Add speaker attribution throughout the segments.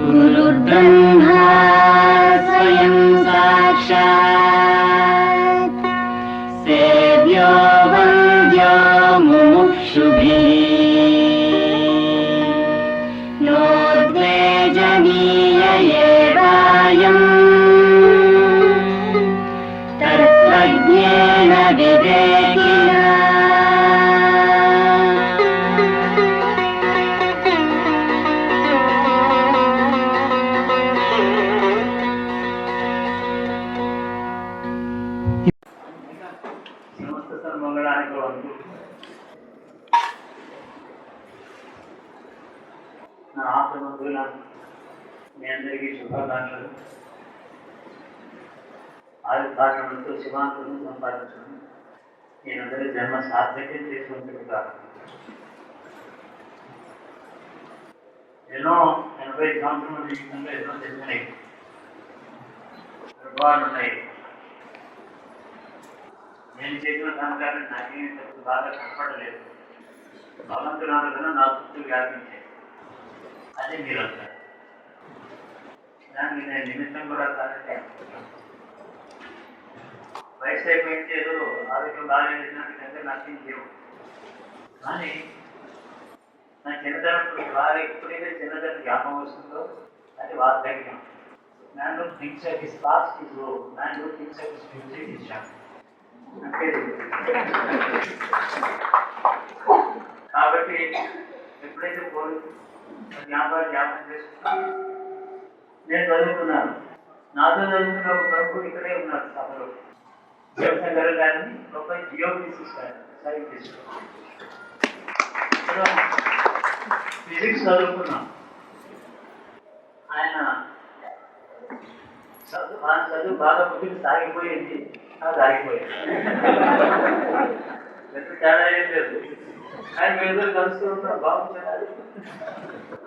Speaker 1: गुरुर्ब्रह्मा स्वयं साक्षात् सेव्यो वन्द्यो मुमुक्षुभिः नोद्वेजनीय एवायम् तत्त्वज्ञेन विवेकिना।
Speaker 2: నా ఆత్మబంధువుల మీ అందరికీ శుభాకాంక్షలు. ఆయుర్భాగ్యములతో శివాంతులను సంపాదించడం నేనందరి జన్మ సార్థక్యం చేసుకుంటుంది కాదు. ఎన్నో 80 సంవత్సరాల జీవితంలో ఎన్నో తెలిసినాయి, అనుభవాలు ఉన్నాయి. నేను చేసిన సంస్కారం నాకేం బాగా కనపడలేదు. భగవంతునాలు కన్నా నా చుట్టూ వ్యాపించాయి. అదే మీరు అంటారు. దానికి నేను నిమిత్తం కూడా కాదంటే వయసు అయిపోయింది, ఏదో ఆరోగ్యం బాగాలేదు దగ్గర నాకేం లేవు. కానీ నా చిన్నతనం బాగా ఎప్పుడైతే చిన్నతనం జ్ఞాపకం వస్తుందో అది వాస్తవ్యం. Man who thinks of his past is old, man who thinks of his future is young. అంటే కాబట్టి ఎప్పుడైతే జ్ఞాపకం చేసుకున్నాను. నేను చదువుకున్నాను. నాతో చదువుకున్న ఒక ప్రముఖుడు ఇక్కడే ఉన్నాడు సభలో, శివశంకర్ గారిని, ఒక జియోఫిజిక్స్ సైంటిస్ట్. ఫిజిక్స్ చదువుకున్నాం. ఆయన చదువు బాగా ముందుకు సాగిపోయింది, అది ఆగిపోయింది. పెద్ద తేడా ఏం లేదు. ఆయన ఏదో కలుస్తూ ఉంటారు, బాగుంటుంది.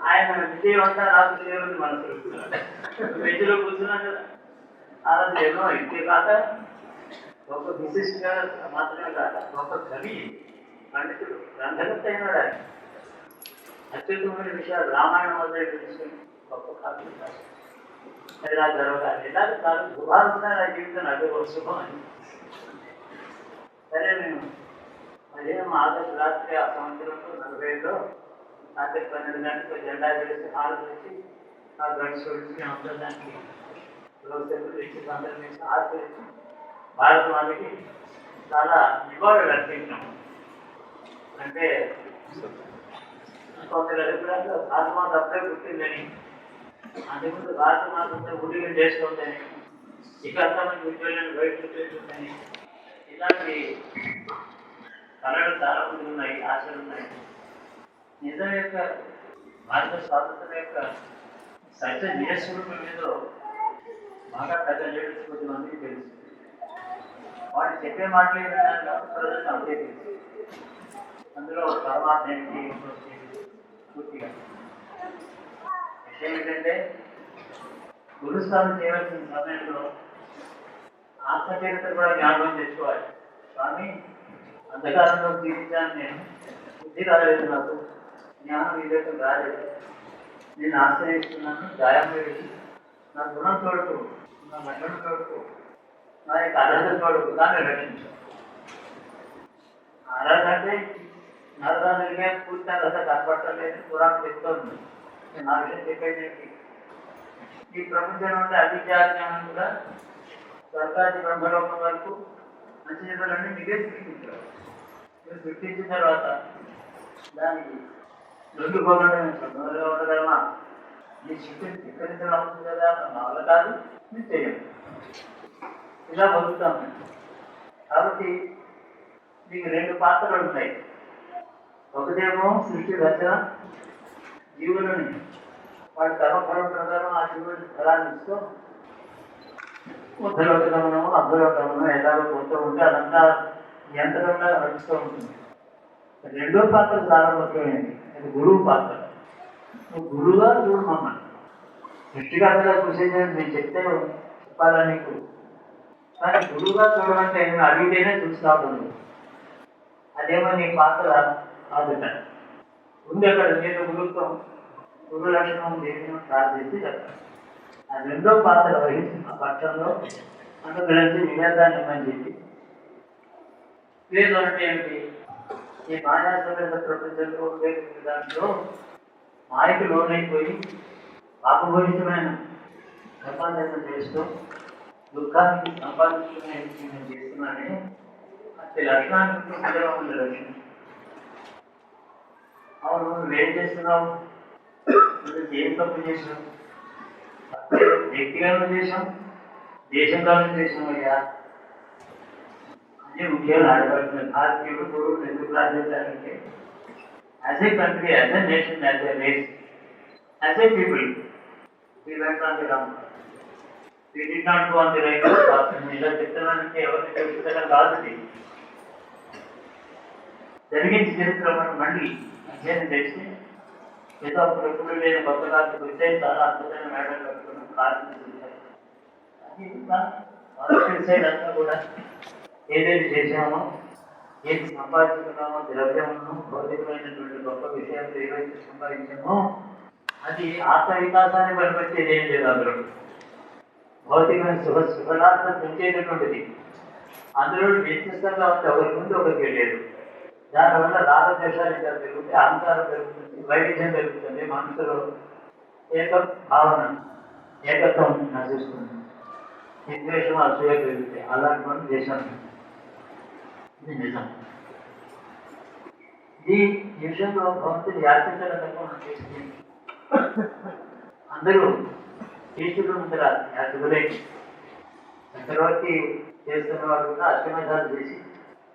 Speaker 2: ఆయన విజయవంతా నాకు దేవుని మనసు వెజ్లో కూర్చున్నాం కదా. ఆ రోజు ఎన్నో ఇంతే కాక గొప్ప విశిష్టంగా మాత్రమే కాక గొప్ప కవి, పండితుడు, గ్రంథకర్త అయినాడు. ఆయన అత్యుత్తమైన విషయాలు రామాయణం వద్ద తెలుసుకుని గొప్ప కావ్యం రాశారు. అది నాకు జరగాలి. ఇలాగ చాలా శుభాలుగా నా జీవితం అదే ఒక శుభం అని. సరే నేను మధ్యాహ్నం ఆగస్టు రాత్రి ఆ సంవత్సరంలో 45లో రాత్రి 12 గంటలకు జెండా వేసి హాలు వేసి ఆ గడిచి వచ్చి దానికి లోక్సభలు ఇచ్చి అందరం వేసి ఆచరించి భారత వాళ్ళకి చాలా నివాళులు అర్పించాం. అంటే కొందరు అభిప్రాయాలు భారతమాత అప్పుడే పుట్టిందని, అందుకుంటూ భారతమాత ఉడిగా చేస్తుందని, ఇక అంతమంది ఉద్యోగాలను బయట చేస్తుందని, ఇలాంటి కళలు చాలా మంది ఉన్నాయి, ఆశలు ఉన్నాయి. నిజం యొక్క భారత స్వాతంత్రం యొక్క సత్య నిజస్వరూపం మీద బాగా పెద్ద లీడర్స్ కొద్దిమందికి తెలుసు. వాళ్ళు చెప్పే మాటలు ఏమైనా ప్రజలకు అంతే తెలుసు. అందులో పరమాత్మ ఏంటి పూర్తిగా విషయం ఏంటంటే, గురుస్థానం చేయవలసిన సమయంలో ఆత్మచరిత్ర కూడా జ్ఞాపకం తెచ్చుకోవాలి. స్వామి, అంధకారంలో జీవించాను, నేను బుద్ధి రాలేదు, నాకు జ్ఞానం వివేకం రాలేదు, నేను ఆశ్రయిస్తున్నాను, గాయం వేసి నా గుణం తోడుకు, నా మహిళను తోడుకు, నా యొక్క అర్హత తోడుకు దాన్ని రక్షించు. అర్హత అంటే నరదానిగా పూర్తి అర్హత కనపడలేదు, పురాణం చెప్తోంది. నా విషయం చెప్పేది ఏంటి, ఈ ప్రపంచంలో ఉండే అవిద్యాజ్ఞానం కూడా స్వర్గాది బ్రహ్మలోకం వరకు మంచి చెడులన్నీ మీరే సృష్టించారు. మీరు సృష్టించిన తర్వాత దానికి లొంగిపోకుండా సంతోషంగా ఉండగలమా? ఈ శక్తిని ధిక్కరించడం అవుతుంది కదా, నా వల్ల కాదు, మీరు చేయండి. ఇలా బతుకుతాం. కాబట్టి మీకు 2 పాత్రలు ఉంటాయి. ఒకటేమో సృష్టి రచన, జీవులని వాటి కర్మఫలం ప్రకారం ఆ జీవుని ఫలాన్ని ఇస్తూ ఉద్ధరగమనము అర్థగమనము ఎలాగో పోతూ ఉంటే అదంతా యంత్రంగా నడుస్తూ ఉంటుంది. రెండో పాత్ర చాలా ముఖ్యమైనది, అది గురువు పాత్ర. నువ్వు గురువుగా చూడు మమ్మల్ని. సృష్టికర్తగా చూసేది నేను చెప్తే చెప్పాలా నీకు? కానీ గురువుగా చూడమంటే నేను అడిగితేనే చూస్తాను. అదేమో నీ పాత్ర కాదుట ఉంది అక్కడ. నేను గురుత్వం గురు లక్షణం దేనిని ప్రార్థించి చెప్తాను. ఆ రెండో పాత్ర వహించిన పక్షంలో అనుగ్రహించి వివేకాన్ని ఇమ్మని చెప్పి, వివేకం అంటే ఏమిటి? ఈ మాయాసమైన ప్రపంచంలో ఉండే దాంట్లో మాయకు లోనైపోయి పాపభూయిష్టమైన సంపాదన చేస్తూ దుఃఖానికి సంపాదించుకునే నేను చేస్తున్నానే అతి లక్షణానికి పిల్లలు ఉంది లక్షణం. అవును, నువ్వేం చేస్తున్నావు? నువ్వు ఏం తప్పు చేసావు? వ్యక్తిగతం చేసాం, దేశంగా చేసాం అయ్యా. అదే ముఖ్యంగా ఆడపడుతుంది. భారతీయుడు గురువులు ఎందుకు ప్రార్థించాలంటే as a country, as a nation, as a race, as a people we went on the wrong path. We did not go on the right path. ఇలా చెప్తున్నానంటే ఎవరిని తెలుసుకుంటే కాదు. జరిగిన చరిత్ర మనం మళ్ళీ అధ్యయనం చేస్తే ఏదో అప్పుడు ఎప్పుడు లేని కొత్త కాదు వచ్చే చాలా అద్భుతమైన మేడం కట్టుకున్నాం. కారణం సైడ్ అంతా కూడా ఏదైతే చేసామో, ఏది సంపాదించుకున్నామో, ద్రవ్యమును భౌతికమైనటువంటి గొప్ప విషయాలు ఏవైతే సంపాదించామో అది ఆత్మ వికాసాన్ని పనికొచ్చేది ఏం లేదు. అందులో భౌతికమైన శుభలార్థం పెంచేటటువంటిది. అందులో వ్యత్యస్తంగా ఉంది, ఒకరి ముందు ఒకరికి లేదు. దానివల్ల రాగద్వేషాలు ఇంకా పెరుగుతాయి, అహంకారం పెరుగుతుంది, వైవిధ్యం పెరుగుతుంది, మనసులో ఏక భావన ఏకత్వం నశిస్తుంది, నిర్ద్వేషం అసూయ పెరుగుతాయి. అలాంటి దేశం ఇది నిజం. ఈ విషయంలో భక్తులు యాచించడం తప్ప మనం చేస్తుంది. అందరూ ఈశ్వరుడు ముందర యాచకులే. చక్రవర్తి చేస్తున్న వాడు కూడా అశ్వమేధాలు చేసి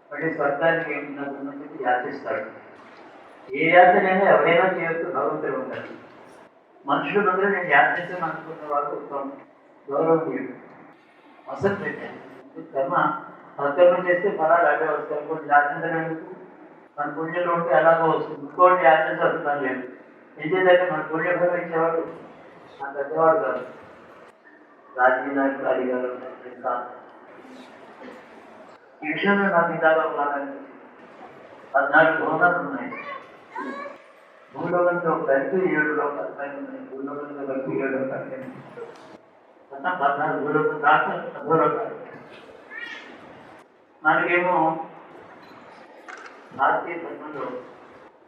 Speaker 2: మళ్ళీ స్వర్గానికి ఏమున్నది యాచిస్తాడు. ఏ యాచనైనా ఎవరైనా చేయొచ్చు, భగవంతుడు ఉంటాడు. మనుషుల ముందర నేను యాచించని అనుకున్నవాడు గౌరవనీయుడు. అసలు పెట్టాను కర్మ సత్కర్మ చేస్తే ఫలాలు అదే వస్తాయి. కొన్ని యాచించడానికి మన పుణ్యంలో ఉంటే అలాగో వస్తుంది. ఇంకోటి యాచించాల్సిన లేదు. ఏం చేయాలంటే మన పుణ్యఫలం ఇచ్చేవాడు ఆ పెద్దవాడు కాదు, రాజకీయ నాయకులు అడిగారు కాదు. ఈ విషయంలో నాకు ఇందాక మాట్లాడింది 14 భవనాలు ఉన్నాయి. భూలోకంలో కలిపి 7 లోకాలు పైన ఉన్నాయి. భూలోకంలో కలిపి 7 లోకాలు పైన మొత్తం 14 భూలోకం దాకా భూలోకాలు. మనకేమో భారతీయ ధర్మంలో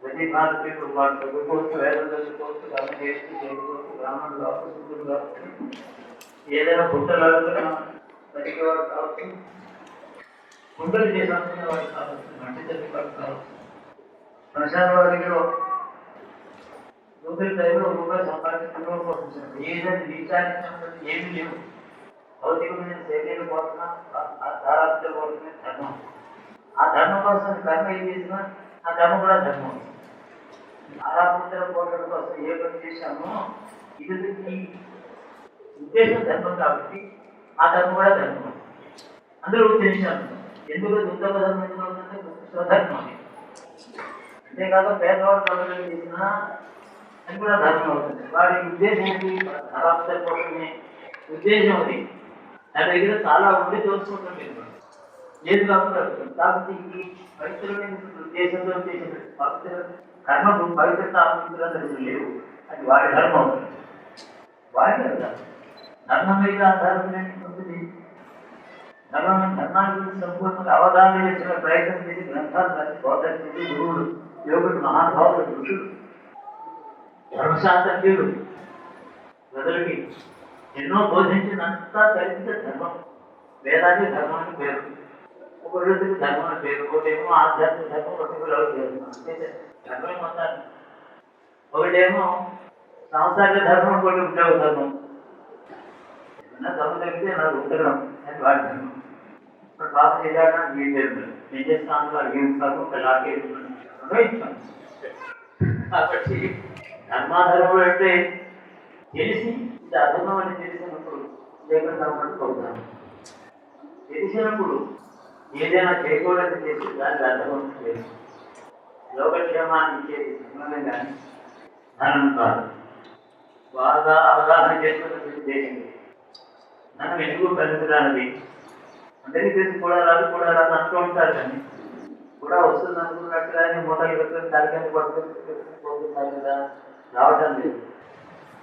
Speaker 2: ప్రతి భారతీయుడు వాడు చదువుకోవచ్చు, వేదం చదువుకోవచ్చు, కర్మ చేస్తూ చేయకపోవచ్చు, బ్రాహ్మణులు కావచ్చు, శుద్ధులు కావచ్చు, ఏదైనా గుంటలు బతికేవాడు కావచ్చు, గుంటలు చేసాల్సిన వాడు కావచ్చు, మంచి చదివేవాడు కావచ్చు, శ్మశాన వాడిలో రూపాయల టైంలో రూపాయలు సంపాదించడం కోసం ఏదైనా రీచార్జ్ ఏమీ లేవు. భౌతికమైన శరీరం పోతున్నా ధారాత్మ పోతున్న ధర్మం. ఆ ధర్మం కోసం కర్మ ఏం చేసినా ఆ ధర్మం కూడా ధర్మం. ఆరాధన పోవడం కోసం ఏ పని చేశామో ఇది ఈ ఉద్దేశం ధర్మం కాబట్టి ఆ ధర్మం కూడా ధర్మం. అందరూ తెలిసాను ఎందుకు ఉత్తమ ధర్మం ఎందుకు అవుతుందంటే స్వధర్మం. అంతేకాక పేదవాడు కర్మలు చేసినా అది కూడా ధర్మం అవుతుంది. వాడి ఉద్దేశం ఏంటి? ఆరాధన కోసమే ఉద్దేశం అది. నా దగ్గర చాలా ఉండి తోచుకుంటాం లేదు కాకుండా కాబట్టి ఈ పవిత్రమైన ఉద్దేశంతో చేసిన పవిత్ర కర్మకు పవిత్రత ఆలోచించడం లేవు. అది వాడి ధర్మం అవుతుంది. వాడి ధర్మం మీద ఆధారపడినటువంటిది. ధర్మాన్ని గురించి సంపూర్ణంగా అవగాహన చేసిన ప్రయత్నం చేసి గ్రంథాలు రాసి బోధించేది గురువులు, యోగులు, మహానుభావులు, ఋషులు, ధర్మశాస్త్రజ్ఞులు ప్రజలకి ఎన్నో బోధించినంతా కలిగిన ధర్మం. వేదానికి ధర్మానికి పేరు, ఒకరికి ధర్మం పేరు, ఒకటేమో ఆధ్యాత్మిక ధర్మం, ఒకటి లౌకిక అంతే ధర్మం మొత్తాన్ని. ఒకటేమో సాంసారిక ధర్మం, ఒకటి ఉద్యోగ ధర్మం. ఏమన్నా దమ్ము తగ్గితే నాకు ఉత్తరం అని వాడి ధర్మం. ఇప్పుడు బాబు చేయాలా ఏం లేదు, ఏం చేస్తాను వాళ్ళు ఏం ఇస్తాను లాగే ఇస్తాను. కాబట్టి ధర్మాధర్మం అంటే తెలిసి ఇది అధర్మం అని తెలిసినప్పుడు లేకుండా అవుతాను. తెలిసినప్పుడు ఏదైనా చేయకూడదు చేసి దానికి అర్థం లేదు. లోకక్షేమాన్ని ఇచ్చేది ధర్మమే కానీ ధనం కాదు. బాగా అవగాహన చేసుకున్న దేశం ధనం ఎందుకు పెరుగుతున్నది? అందరికీ తెలిసి కూడా రాదు అంటూ ఉంటారు కానీ కూడా వస్తుంది అనుకున్నట్టుగానే మూటలు పెట్టుకుని తలకాయ పట్టుకుని పోతున్నారు కదా, రావటం లేదు.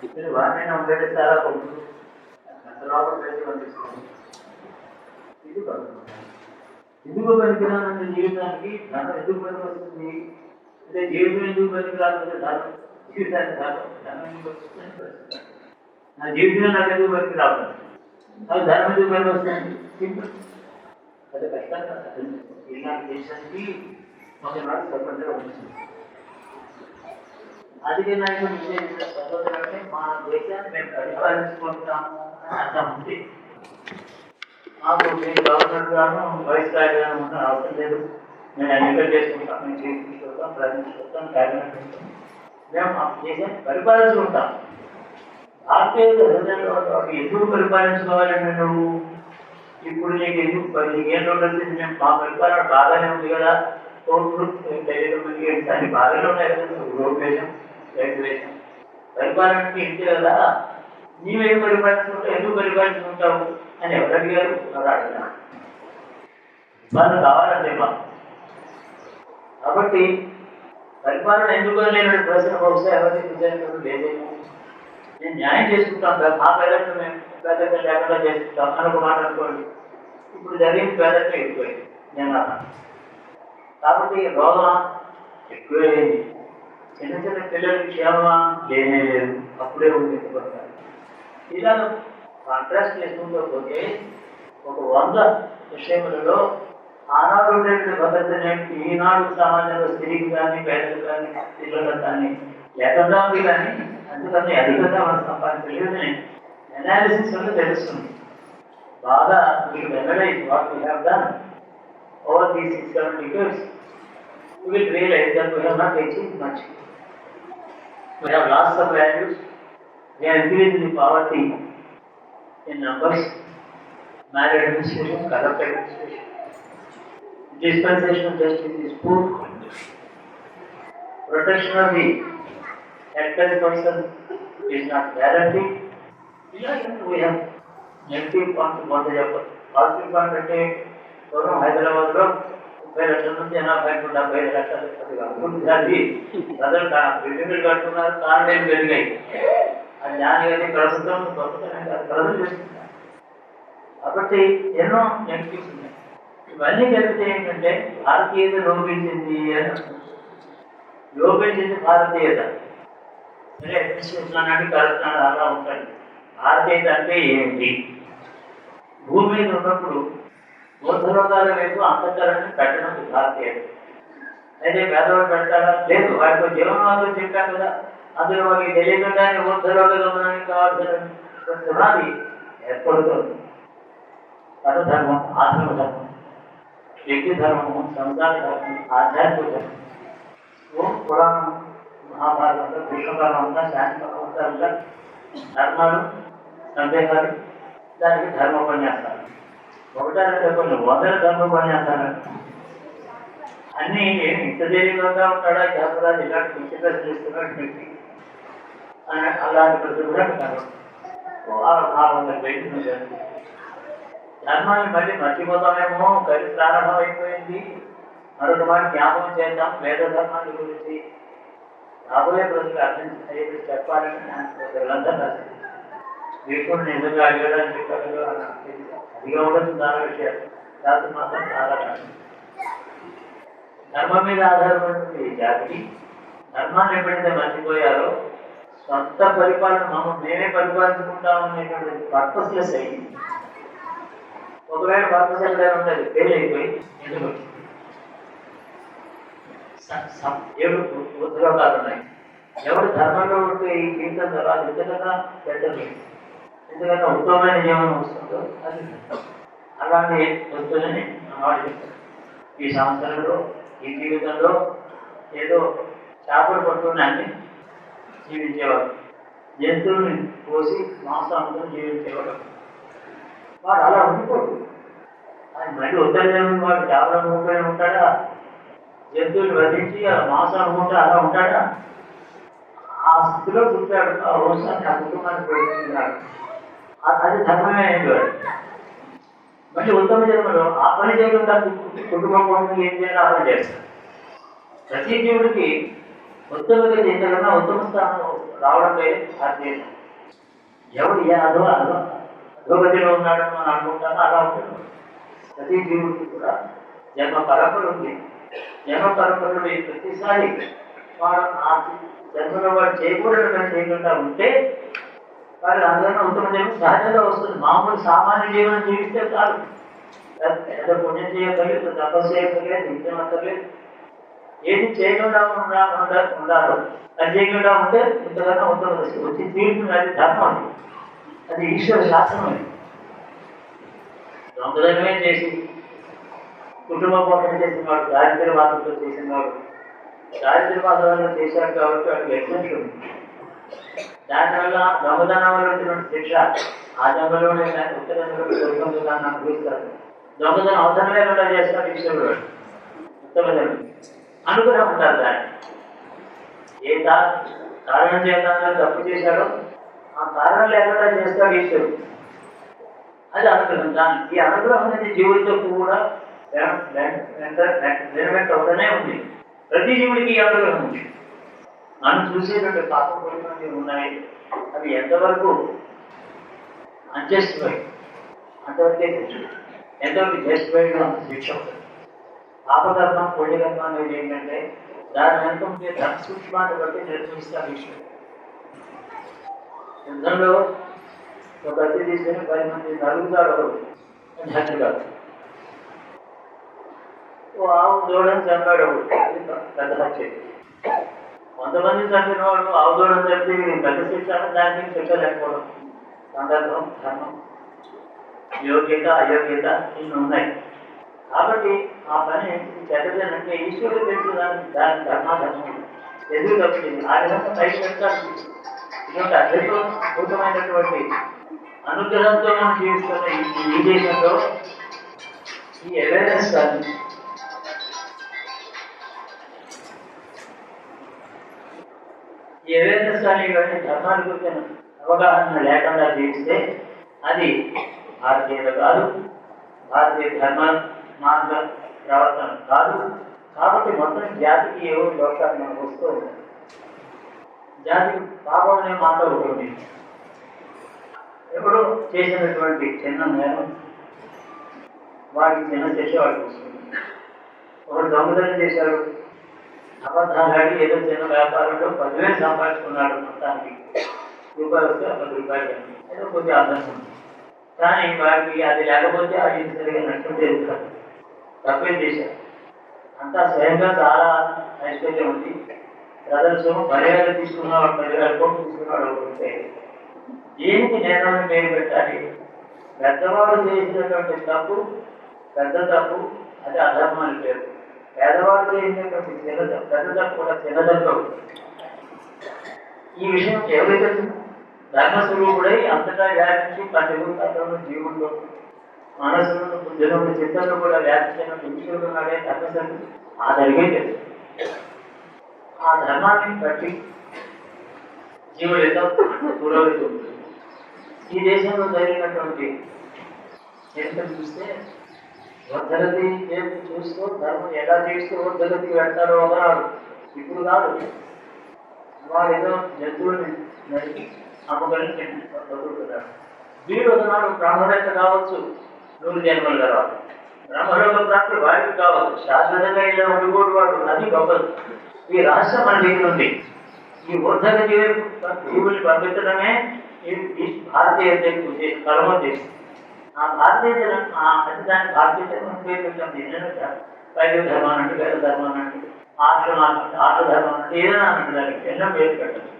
Speaker 2: ఇప్పుడు వాటిని ఉండేది చాలా కొంచెం అంత లోపల పెట్టి పంపిస్తుంది. ఇది ఎందుకు పనికిరానంటే జీవితానికి ధనం ఎందుకు పనికి వస్తుంది అంటే జీవితం ఎందుకు పనికిరాలంటే ధనం జీవితానికి ధనం ఎందుకు వస్తుంది, నా జీవితంలో నాకు ఎందుకు పనికి రావాలి, నాకు ధనం ఎందుకు పనికి వస్తుంది, సింపుల్. అది కష్టంగా ఇలాంటి దేశానికి ఒకనాడు స్వతంత్రం వచ్చింది. అందుకే నాకు స్వతంత్రం అంటే మా దేశాన్ని మేము పరిపాలించుకుంటాము అని అర్థం ఉంది. మాకు నేను గవర్నర్ గాను వైస్ రాజధాని ఉన్న అవసరం లేదు, నేను ఎన్నికలు చేసుకుంటాం, మేము చేసుకుంటాం, ప్రజెంట్ క్యాబినెట్ ఉంటాం, మేము మా దేశాన్ని పరిపాలించుకుంటాం. భారతీయ హృదయంలో ఎందుకు పరిపాలించుకోవాలంటే నువ్వు ఇప్పుడు నీకు ఎందుకు 15 ఏళ్ళు ఉండొచ్చు, మేము మా పరిపాలన బాగానే ఉంది కదా, కోర్టు దాన్ని బాగానే ఉన్నాయి కదా, రోడ్ వేసాం, రైతు వేసాం, పరిపాలనకి ఇంటి కదా, నీవేం పరిపాలించుకుంటావు, ఎందుకు పరిపాలించుకుంటావు అని ఎవరు అడిగారు, ఎవరు అడిగినా వాళ్ళు కావాలంటే మాకు. కాబట్టి పరిపాలన ఎందుకు లేని ప్రశ్న బహుశా ఎవరిని చూసేటప్పుడు లేదేమో. నేను న్యాయం చేసుకుంటాం కదా, మా పేదలకు మేము పేదరికం లేకుండా చేసుకుంటాం అని ఒక మాట అనుకోండి. ఇప్పుడు జరిగిన పేదరికం ఎక్కువైంది నేను అన్నాను. కాబట్టి రోగమా ఎక్కువైంది, చిన్న చిన్న పిల్లలకి క్షేమమా లేనే లేదు, అప్పుడే ఉంది. ఇలా కాంట్రాస్ట్ చేసుకుంటూ పోతే ఒక 100 విషయములలో ఆనాడు ఉండేటువంటి భద్రత ఈనాడు సమాజంలో స్త్రీకి కానీ పేదలకు కానీ పిల్లలకు కానీ లేకుండా ఉంది. కానీ అందుకని అధికంగా మనం సంపాదించలేదని అనాలిసిస్ వల్ల తెలుస్తుంది. బాగా మీకు analyse what we have done over these 6-7 years, you will realize that we have not achieved much. We have lost some values, we have increased the poverty in numbers, maladministration, corrupt administration, dispensation of justice is poor, protection of the helpless person is not guaranteed. We have negative point కొంత చెప్పాలి. Positive point అంటే పూర్వం హైదరాబాద్లో 30 లక్షల నుంచి 80-75 లక్షలు అభివృద్ధి ప్రజలు బిల్డింగ్లు కట్టుకున్నారు, కాలనీలు పెరిగాయి. అది దాని ప్రభుత్వం ప్రజలు చేస్తున్నారు. కాబట్టి ఎన్నో నెగిటివ్స్ ఉన్నాయి. ఇవన్నీ జరిగితే ఏంటంటే భారతీయత లోపించింది అని, లోపించింది భారతీయత. సరే అడ్మినిస్ట్రేషన్ అన్నట్టు కరెక్ట్ అలా ఉంటాయి. భారతీయత అంటే ఏంటి? భూమి మీద ఉన్నప్పుడు ఊర్ధలోకాల వైపు అంతఃకరణని పెట్టడం భారతీయత. అయితే పేదవాడు పెడతాడా? లేదు. వాటితో జీవనోపాధులు చెప్పాం కదా, అందులో వాళ్ళకి తెలియకుండానే ఊర్ధలోక గమనానికి కావాల్సిన పునాది ఏర్పడుతుంది. పదధర్మం, ఆశ్రమ ధర్మం, వ్యక్తి ధర్మము, సంసార ధర్మం, ఆధ్యాత్మిక ధర్మం. పురాణం, మహాభారతంలో కృష్ణకాలం అంతా, శాంతికాలం అంతా ధర్మాలు, సందేహాలు, దానికి ధర్మోపన్యాసాలు. ఒకటే కొన్ని 100 ధర్మోపన్యాసాలు. అన్నీ ఇంత తెలియకుండా ఉంటాడా శాస్త్రాలు, ఇలాంటి పిచ్చి ప్రశ్నలు ఇస్తున్నాడు వ్యక్తి అలాంటి ప్రశ్నలు కూడా కాదు. 400 పేజీలు జరిగింది. ధర్మాన్ని మళ్ళీ మర్చిపోతామేమో, కలిసి ప్రారంభం అయిపోయింది. మరొక మాట జ్ఞాపకం చేద్దాం వేద ధర్మాన్ని గురించి. రాబోయే ప్రజలకు అర్థం అయ్యేది చెప్పాలని ఒక గ్రంథం రాసింది. వీటిని నిజంగా అడగడానికి చెప్పగలరు అని అదిగా ఉండదు. చాలా విషయాలు శాస్త్రం మాత్రం చాలా రాసింది. ధర్మం మీద ఆధారపడుతుంది ఈ జాతికి. ధర్మాన్ని ఎప్పుడైతే మర్చిపోయారో సొంత పరిపాలన మేమే పరిపాలించుకుంటాం అనేటువంటి పర్పస్లెస్ అయ్యింది. ఒకవేళ పర్పస్ ఉంటుంది ఫెయిల్ అయిపోయి ఎందుకు 7 ఉద్యోగాలు ఉన్నాయి. ఎవరు ధర్మంలో ఉంటే ఈ జీవితం తర్వాత ఇంతకన్నా పెట్టదు. ఎందుకంటే ఉత్తమమైన జీవనం వస్తుందో అది అలాంటి వస్తుందని వాడు చెప్తారు. ఈ సంవత్సరంలో ఈ జీవితంలో ఏదో చేపలు పట్టుకుని జీవించేవాడు, జంతువుల్ని పోసి మాంసాంతో జీవించేవాడు. వాడు అలా ఉండిపోడు. ఆయన మళ్ళీ ఉత్తరం వాడు చేపలు అమ్ముకుంటూనే ఉంటాడా? జంతువులు వధించి ఆ మాంసం అమ్ముకుంటే అలా ఉంటాడా? ఆ స్థితిలో చూశాడు. ఆ వంశాన్ని ఆ కుటుంబాన్ని పోషిస్తున్నాడు. అది ధర్మమే అయింది వాడు. మళ్ళీ ఉత్తమ జన్మలో ఆ పని చేయకుండా కుటుంబం కోసం ఏం చేయాలో ఆ పని చేస్తారు. ప్రతి జీవుడికి ఉత్తమ గతి ఎంతకన్నా ఉత్తమ స్థానం రావడం లేదు భారతీయం. ఎవడు ఏ అధోగతిలో ఉన్నాడని మనం అనుకుంటామో అలా ఉంటుంది. ప్రతి జీవుడికి కూడా జన్మ పరంపర ఉంది. జన్మ పరంపరలో ప్రతిసారి వాడు ఆ జన్మలో వాడు చేయకూడదు చేయకుండా ఉంటే వాడు అందరినీ ఉత్తమ జన్మ సహజంగా వస్తుంది. మామూలు సామాన్య జీవనం జీవిస్తే చాలు. ఏదో పుణ్యం చేయగలేదు, తపస్సు చేయగలేదు, నిత్యం అంటలేదు, ఏది చేయకుండా ఉండాలో అది చేయకుండా ఉంటే ఇంతకన్నా ఉత్తమ వచ్చి తీరుతుంది. అది ధర్మం, అది ఈశ్వర శాస్త్రం. అది దొంగదనమే చేసి కుటుంబ పోషణ చేసినవాడు, దారిద్ర్యవాదంతో చేసినవాడు దారిద్ర్యవాదంలో చేశాడు కాబట్టి వాడికి ఎగ్జెంప్షన్ ఉంది. దానివల్ల దొంగదనం వల్ల వచ్చినటువంటి శిక్ష ఆ జన్మలోనే ఉత్తర దాన్ని అనుభవిస్తారు. దొంగదనం అవసరం లేకుండా చేస్తాడు ఈశ్వరుడు. ఉత్తమదనం అనుగ్రహం ఉంటారు. దాన్ని ఏ కారణం చేయాలని తప్పు చేశాడో ఆ కారణం లేకుండా చేస్తాడు ఈశ్వరుడు. అది అనుగ్రహం. దాన్ని ఈ అనుగ్రహం అనేది జీవులతో కూడా వెంట అవుతూనే ఉంది. ప్రతి జీవుడికి ఈ అనుగ్రహం ఉంది. మనం చూసేటువంటి పాపం కొన్ని ఉన్నాయి. అవి ఎంతవరకు అన్జస్టిఫైడ్ అంతవరకే శిక్ష, ఎంతవరకు జస్టిఫైడ్ అంత శిక్ష ఉంటుంది. పాపకర్మ పుణ్యకర్మ అనేది ఏంటంటే దాని వెంట ఉండే ధర్మ సూక్ష్మాన్ని బట్టి నిర్ణయిస్తారు ఈశ్వరుడు. యుద్ధంలో ఒక కత్తి తీసుకుని 10 మంది నలుగుతాడు ఒకడు హత్యగాడు. ఓ ఆవు దూడని చంపాడు ఒకడు, పెద్ద హత్య. కొంతమంది చంపిన వాళ్ళు ఆవు దూడని చంపి పెద్ద శిక్ష, దానికి శిక్ష లేకపోవడం, సందర్భం, ధర్మం, యోగ్యత, అయోగ్యత ఇన్ని ఉన్నాయి. కాబట్టి ఆ పని చెడ్డదేనంటే ఈశ్వరుడు తెలుసు. దాని ధర్మాధర్మం ఎదురు తప్పింది. ఆ విధంగా పైకి పెడతాడు. ఇటువంటి అద్భుతమైనటువంటి అనుగ్రహంతో మనం జీవిస్తున్న ఈ దేశంలో ఈ అవేర్నెస్ కానీ ఇవన్నీ ధర్మాల గురించి అవగాహన లేకుండా జీవిస్తే అది భారతీయులు కాదు, భారతీయ ధర్మ మార్గ ప్రవర్తన కాదు. కాబట్టి మొత్తం జాతికి ఏవో దోషాలు మనకు వస్తూ ఉంటాయి. జాతికి పాపం అనే మాట ఒకటి. ఎప్పుడో చేసినటువంటి చిన్న నేరం వాడికి చిన్న శిక్ష వాడికి వస్తుంది. ఒకడు దొంగతనం చేశాడు, అబద్ధాలు ఆడి ఏదో చిన్న వ్యాపారంలో 10,000 సంపాదించుకున్నాడు. మొత్తానికి రూపాయలు వస్తే 10 రూపాయలు ఏదో కొద్దిగా అర్థం ఉంది. కానీ వాడికి అది లేకపోతే అది సరిగా నష్టం కాదు. తప్పేం చేశారు. అంతా స్వయంగా చాలా ఐశ్వర్యం ఉంది. ప్రదర్శనం 10,000 తీసుకున్నవాడు 10,000 కోట్లు తీసుకున్నాడు ఒకటే. దేనికి నేరాన్ని పేరు పెట్టాలి? పెద్దవాడు చేసినటువంటి తప్పు పెద్ద తప్పు, అది అధర్మాన్ని పేరు. పేదవాడు చేసినటువంటి పెద్ద తప్పు కూడా చిన్నదంలో. ఈ విషయం ఎవరైతే ధర్మస్వరూపుడై అంతటా వ్యాపించి పంచభూతాలను జీవుల్లో మనసులను బుద్ధిలోని చిత్తంలో కూడా వ్యాపించిన ఈశ్వరుడు నాడే ధర్మస్వరూపుడు. ఆ జరిగే తెలుసు. ఆ ధర్మాన్ని బట్టి జీవులు ఎంతో పురోగతి ఉంటుంది. ఈ దేశంలో జరిగినటువంటి చరిత్ర చూస్తే వర్ధగతి చూస్తూ ధర్మం ఎలా చేస్తూ వర్ధగతికి వెళ్తారో ఒకనాడు. ఇప్పుడు కాదు. వాడు ఏదో జంతువుని నడిపి అమ్మగలిగి బతుకుతున్నారు. వీడు ఒకనాడు బ్రహ్మవేత్త కావచ్చు, 100 జన్మలు తర్వాత బ్రహ్మలోక ప్రాప్తులు వాడికి కావచ్చు. శాశ్వతంగా ఇలా ఉండిపోడు వాడు. అది గొప్పది. ఈ రహస్యం మన దగ్గర ఉంది. ఈ వర్ధగతి జీవుల్ని పంపించడమే ఈ భారతీయ కర్మోద్దేశం. ఆ భారతీయ అది దాని భారతీయ ధర్మం పేరు పెట్టాం. ఏదైనా పైన ధర్మం అంటే వేద ధర్మం అంటే ఆర్ష ధర్మం అంటే ఏదైనా అంటే దానికి ఎన్నో పేరు పెట్టచ్చు.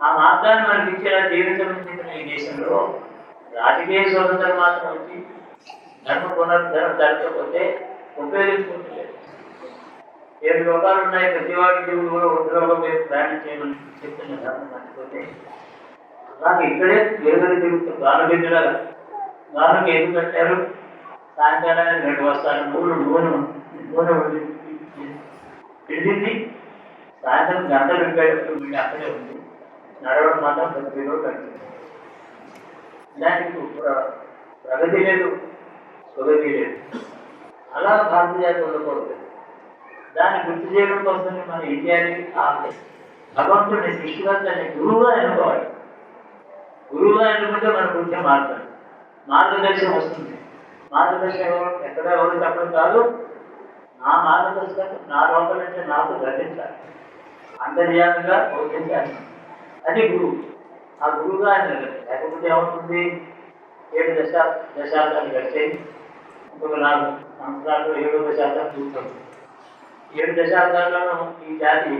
Speaker 2: ఆ మార్గాన్ని మనకి ఇచ్చేలా జీవించడం ఈ దేశంలో రాజకీయ స్వతంత్రం మాత్రం వచ్చి ధర్మ పునరుద్ధరణ జరగకపోతే ఉపయోగించుకుంటలేదు. 7 లోకాలు ఉన్నాయి. ప్రతివాడి జీవులు కూడా ఉద్యోగం మీద ప్రయాణం చేయమని చెప్తున్న ధర్మం మర్చిపోతే అలాగే ఇక్కడే వెలుగులు తిరుగుతుంది. గానుగెద్దులాగా గానుగ ఎందుకు పెట్టారు? సాయంకాలానికి 2 వస్తారు. నూనె వెళ్ళింది. సాయంత్రం గంటలు వెళ్ళేటప్పుడు వీళ్ళు అక్కడే ఉంది. నడవడం మాత్రం ప్రతి రోజు కట్టింది. దానికి ప్రగతి లేదు, లేదు. అలా భారతీయ జాతి ఉండకూడదు. దాన్ని గుర్తు చేయడం కోసం మన ఇండియాని భగవంతుడిని సృష్టికర్తని గురువుగా ఎన్నుకోవాలి. గురువుగా ఎన్నుకుంటే మన బుద్ధి మారుతుంది, మార్గదర్శనం వస్తుంది. మార్గదర్శనం ఎవరు చెప్పడం కాదు, నా మార్గదర్శకం నా లోపల నుంచి నాకు గ్రహించాలి, అంతర్యామిగా బోధించాలి. అది గురువు. ఆ గురువుగా ఆయన లేకపోతే ఏమవుతుంది, 7 దశాబ్దాలు గడిచాయి, ఇంకొక 4 సంవత్సరాలు 7వ దశాబ్దం చూస్తుంది. 7 దశాబ్దాల్లోనూ ఈ జాతి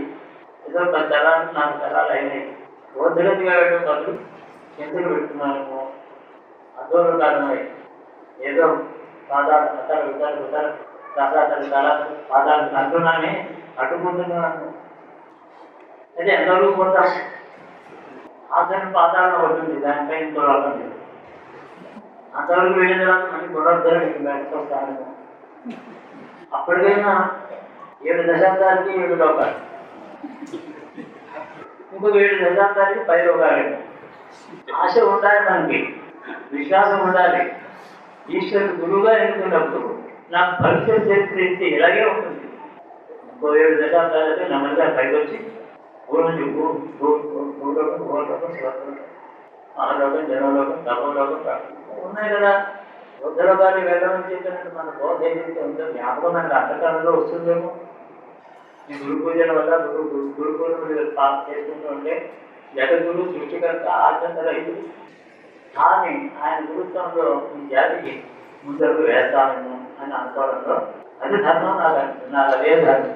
Speaker 2: ఏదో 10 తరాలు 4 తరాలు అయినాయి. బోధగతిగా వెళ్ళడం వాళ్ళు ఎందుకు పెడుతున్నాము, అదోలు కారణమై ఏదో పాదాలు కథలు రసాలు తలాలు పాదాలు అంటున్నానే అడ్డుకుంటున్నాను. అయితే ఎంతవరకు పోతాం, ఆఖరి పాదాలను పడుతుంది, దానిపై ఇంకో లోకం లేదు. అంతవరకు వెళ్ళిన తర్వాత మళ్ళీ పునరుద్ధరణ బయటకొస్తాను. అప్పటికైనా 7 దశాబ్దాలకి 7 లోకాలు, ఇంకొక 7 దశాబ్దాలకి 10 లోకాలు. ఆశ ఉండాలి, మనకి విశ్వాసం ఉండాలి. ఈశ్వరుడు గురువుగా ఎన్నుకున్నప్పుడు నాకు భవిష్యత్ చరిత్ర ఇస్తే ఇలాగే ఉంటుంది. ఇంకో 7 దశాబ్దాలకి నెమ్మదిగా పైకి వచ్చి భూలోకం మహాలోకం జనలోకం తపోలోకం ఉన్నాయి కదా. బుద్ధలోకాన్ని వెళ్ళమని చెప్పినట్టు మన బోధ ఏదైతే ఉందో జ్ఞాపకం మనకు అంతకాలంలో వస్తుందేమో. ఈ గురు పూజల వల్ల గురు పూజలు పాస్ చేసుకుంటూ ఉంటే జగద్గురు సృష్టికర్త ఆచంతరహితుడు. కానీ ఆయన గురుత్వంలో ఈ జాతికి ముందరకు వేస్తామేమో అని అనుకోవడంలో అది ధర్మం. నాకు అదే ధర్మం,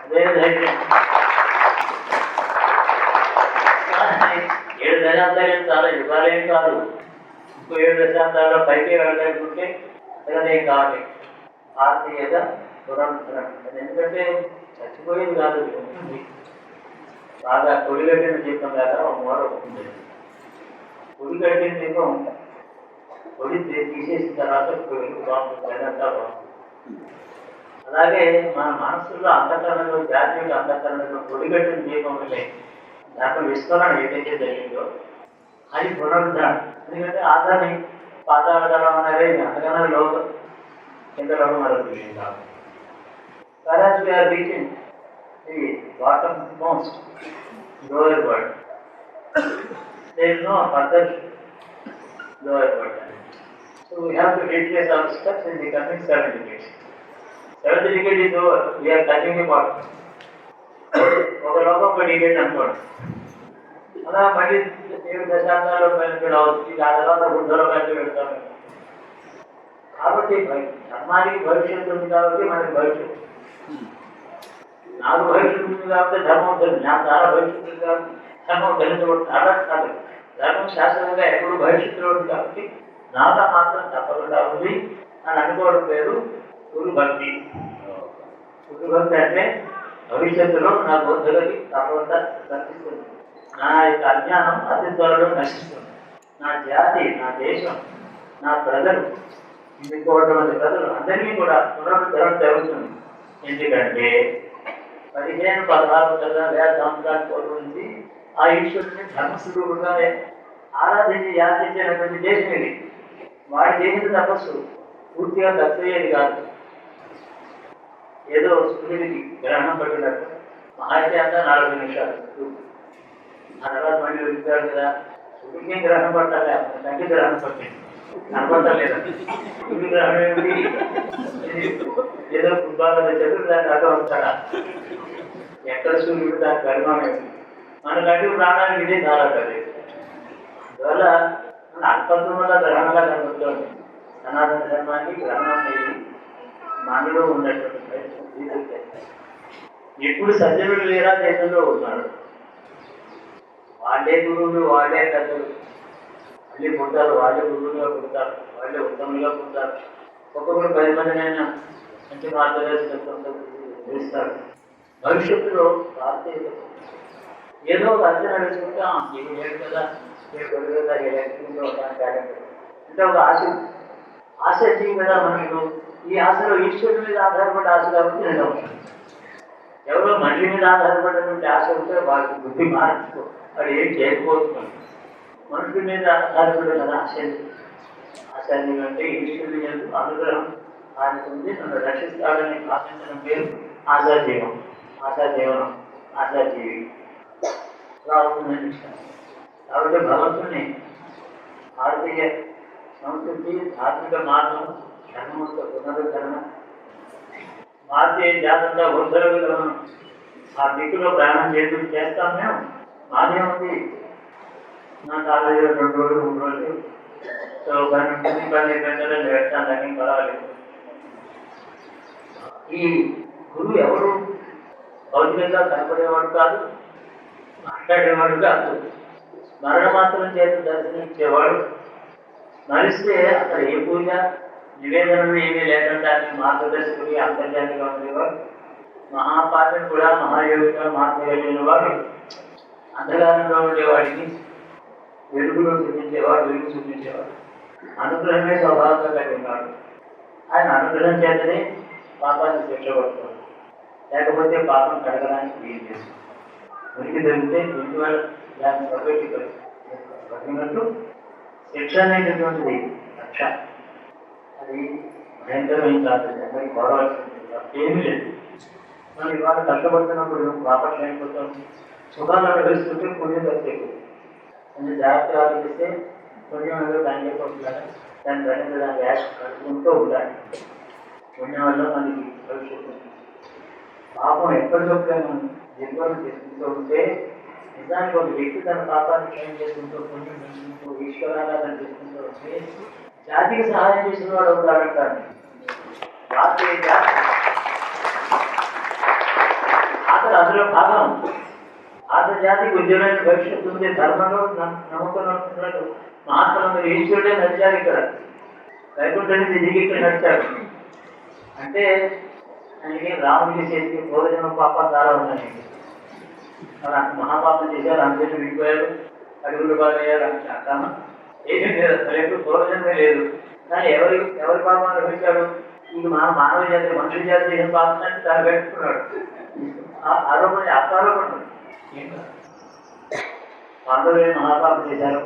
Speaker 2: అదే ధైర్యం. 7 దశాబ్దాలు చాలా యుగాలేం కాదు, ఇంకో 7 దశాబ్దాల్లో పైకి వెళ్ళాలనుకుంటే అదేం కావాలి. భారతీయత పురాణం ఎందుకంటే చచ్చిపోయేది కాదు, ఉంటుంది. బాగా పొడిగట్టిన దీపం కదా ఒక మూల ఉంటుంది. పొడిగట్టిన దీపం పొడి తీసేసిన తర్వాత బాగుంటుందంతా బాగుంటుంది. అలాగే మన మనసులో అంతఃకరణలో జాతీయ అంతఃకరణలో పొడిగట్టిన దీపం వల్లే దాంట్లో విస్ఫోరణ ఏదైతే జరిగిందో అది పునరుద్ధరణ. ఎందుకంటే ఆధాని పాదాడడం అనేది అంతకన్నా లోకం కింద లోకం మరొక విషయం కాదు. Whereas we are reaching the bottommost lower world, there is no further lower world. So we have to retrace our steps in the coming 7 decades. 7th decade is over, we are touching the bottom. ఒక లోకం 1 decade అనుకోండి, అలా మళ్ళీ 7 దశాబ్దాల్లో పైన అవుతుంది. ఆ తర్వాత బుద్ధలోకానికి వెళ్తాము. కాబట్టి ధర్మానికి భవిష్యత్తు ఉంది కాబట్టి మనకి భవిష్యత్తు. నాకు భవిష్యత్తు ఉంది కాబట్టి ధర్మం తెలుసు, నాకు చాలా భవిష్యత్తు ఉంది కాబట్టి ధర్మం తెలుసుకోవడం అలా కాదు. ధర్మం శాస్త్రంగా ఎప్పుడు భవిష్యత్తులో ఉంది కాబట్టి నాతో మాత్రం తప్పకుండా ఉంది అని అనుకోవడం పేరు గురుభక్తి. గురుభక్తి అంటే భవిష్యత్తులో నా బుద్ధులకి తప్పకుండా కనిపిస్తుంది. నా యొక్క అజ్ఞానం అతి త్వరలో నశిస్తుంది. నా జాతి, నా దేశం, నా ప్రజలు, ఇంకోటి మంది ప్రజలు అందరినీ కూడా పునరుద్ధరణ జరుగుతుంది. ఎందుకంటే 15-16 సంవత్సరాల పూర్వం నుంచి ఆ ఈశ్వరుని ధర్మస్వరూపుడుగా ఆరాధించి యాచించినటువంటి దేశం ఇది. వాడి చేసిన తపస్సు పూర్తిగా తప్పయ్యేది కాదు. ఏదో సూర్యుడికి గ్రహణం పట్టినట్టు మహాయితే అంతా 40 నిమిషాలు, ఆ తర్వాత మళ్ళీ వెళ్తారు కదా. సూర్యుడికి గ్రహణం పట్టాలి, తగ్గి గ్రహణం పట్టింది కనపడలేదు. సూర్యుడి గ్రహణం ఏమిటి, ఏదో కుటుంబాల చదువు దాన్ని అడ్డ వస్తాడా, ఎక్కడ సూర్యుడు దాని పరిమాణం ఏమిటి. మనకంటే ప్రాణానికి ఇదే చాలా కదా. అందువల్ల మన అల్పత్వంలో గ్రహణంగా కనబడుతుంది. సనాతన ధర్మానికి గ్రహణం అనేది మనలో ఉన్నటువంటి ఎప్పుడు సజ్జనుడు లేరా దేశంలో ఉన్నాడు. వాళ్ళే గురువులు, వాళ్ళే పెద్దలు, మళ్ళీ పుడతారు, వాళ్ళే గురువులుగా పుడతారు, వాళ్ళే ఉత్తములుగా పుడతారు. ఒక్కొక్కరు 10 మందినైనా మంచి మార్గదర్శకత్వంతో తెలుస్తారు. భవిష్యత్తులో భారతీయ ఏదో ఒక అంచనా వేసుకుంటే ఇది లేదు కదా, రేపు కదా, అంటే ఒక ఆశ వచ్చింది కదా మనకు. ఈ ఆశలో ఈశ్వరుడి మీద ఆధారపడే ఆశ కాబట్టి నేను అవుతాను. ఎవరో మనిషి మీద ఆధారపడినటువంటి ఆశ ఉంటే వాళ్ళకి బుద్ధి మార్చుకో, వాడు ఏం చేయకపోతున్నాడు. మనుషుల మీద ఆధారపడే కదా ఆశ. ఆచార్యులు అంటే ఈశ్వరుడు అనుగ్రహం ఆయనకు ఉంది, నన్ను రక్షిస్తాడని ప్రార్థించడం పేరు ఆశాజీవం, ఆశాజీవనం, ఆశాజీవి రావుతుందని. కాబట్టి భగవంతుని భారతీయ సంస్కృతి ధార్మిక మార్గం ధర్మంతో పునరుద్ధరణ, భారతీయ జాతంగా ఉద్ధరణ ఆ దిక్కులో ప్రయాణం చేస్తాం మేము. మాదేముంది, నా కాలేజీలో 2 రోజులు 3 రోజులు పని ఉంటుంది, 12 గంటలు పెట్టాను, దాన్ని పర్వాలేదు. ఈ గురువు ఎవరు? భౌతికంగా కనపడేవాడు కాదు, మాట్లాడేవాడు కాదు, స్మరణ మాత్రం చేత దర్శనమిచ్చేవాడు. స్మరిస్తే అక్కడ ఏ పూజ నివేదనలు ఏమీ లేకుండా మార్గదర్శకుడి అంతర్జాతిగా ఉండేవాడు. మహాపాత్రను కూడా మహాయోగిగా మార్చగలిగిన వాడు. అంధకారంలో ఉండేవాడికి వెలుగులో చూపించేవాడు, వెలుగు చూపించేవాడు. అనుగ్రహమే స్వభావంగా కలిగినాడు. ఆయన అనుగ్రహం చేతనే పాపాన్ని శిక్ష పడుతుంది, లేకపోతే పాపం కడగడానికి వీలు చేస్తుంది. ఉనికి దొరికితే ఇంటి వాళ్ళు దాన్ని పట్టినట్టు శిక్ష అనేటటువంటిది రక్ష. అది భయంకరమైన కాదు, అందరికి కోరవలసింది, ఏమీ లేదు. మనం ఇవాళ కష్టపడుతున్నప్పుడు పాపం అయిపోతాం, సుఖాలు అనుభవిస్తుంటే పుణ్యం తప్పేకు కొంచెం జాగ్రత్తగా ఆలోచిస్తే పుణ్యం అనేది దాని అయిపోతుందా, దాన్ని దానికి యాష్ కట్టుకుంటూ ఉండాలి. పుణ్యం వల్ల మనకి భవిష్యత్తు. పాపం ఎప్పటికప్పుడు మనం నిర్వహణ చేసుకుంటూ ఉంటే నిజానికి ఒక వ్యక్తి తన పాపాన్ని క్షయం చేసుకుంటూ పుణ్యం పెంచుకుంటూ ఈశ్వరారాధన చేసుకుంటూ ఉంటే జాతికి సహాయం చేసిన వాడు అవుతాడంటాడు. అతను అందులో భాగం. ఆత్మ జాతికి ఉద్యోగానికి భవిష్యత్తు ఉంది. ధర్మంలో నమ్మకం నడుపుతున్నాడు. మహాత్ములు ఈశ్వరుడే నడిచారు. ఇక్కడ వైకుంఠాన్ని దిగి ఇక్కడ నడిచాడు అంటే ఆయనకి రాముడికి చేతికి పూర్వజన్మ పాపాలు చాలా ఉన్నాయి. మరి అంత మహాపాపం చేశారు, అందరినీ విడిపోయారు, అడుగులు బాగయ్యారు అంటే అంటామా? ఏమీ లేదు, అసలు ఎప్పుడు పూర్వజన్మే లేదు. కానీ ఎవరి పాపం అనుభవించాడు? ఇది మానవ జాతి, మనుషుల జాతి చేసిన పాపం అంటే తను పెట్టుకున్నాడు. ఆరోపణ అప్పారోపణ. పాండవులు మహాపాపం చేశారు.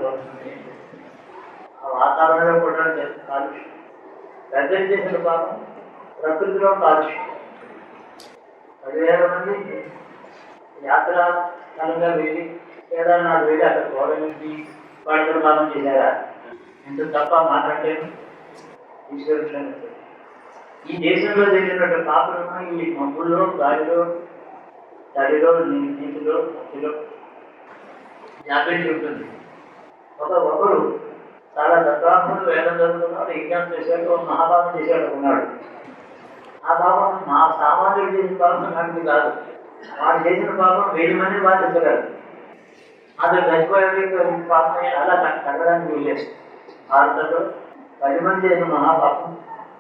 Speaker 2: ఆ వాతావరణంలో కూడా కాలుష్యం. పెద్దలు చేసిన పాపం ప్రకృతిలో కాలుష్యం. 10,000 మంది యాత్ర స్థలంగా వెళ్ళి కేదార్నాథ్ వెళ్ళి అక్కడ గోడమించి వాళ్ళతో పాపం చేశారా? ఎంత తప్ప మాట్లాడలేదు. ఈశ్వరుడు ఈ దేశంలో జరిగినటువంటి పాపలను ఈ మబ్బుల్లో, గాలిలో, చలిలో, నీటిలో, మట్టిలో వ్యాపించి ఉంటుంది. ఒకరు చాలా సద్బ్రాహ్మణులు వేదం చదువుతున్నాడు, యజ్ఞం చేశాడు, మహాపాపం చేశాడు ఉన్నాడు. ఆ పాపం మా సామాన్యుడు చేసిన పాపం నాకు కాదు. వాడు చేసిన పాపం 1000 మంది బాధించగలరు. అతను చచ్చిపోయే పాపం అలా కట్టడానికి వీలేదు. భారతంలో 10 మంది చేసిన మహాపాపం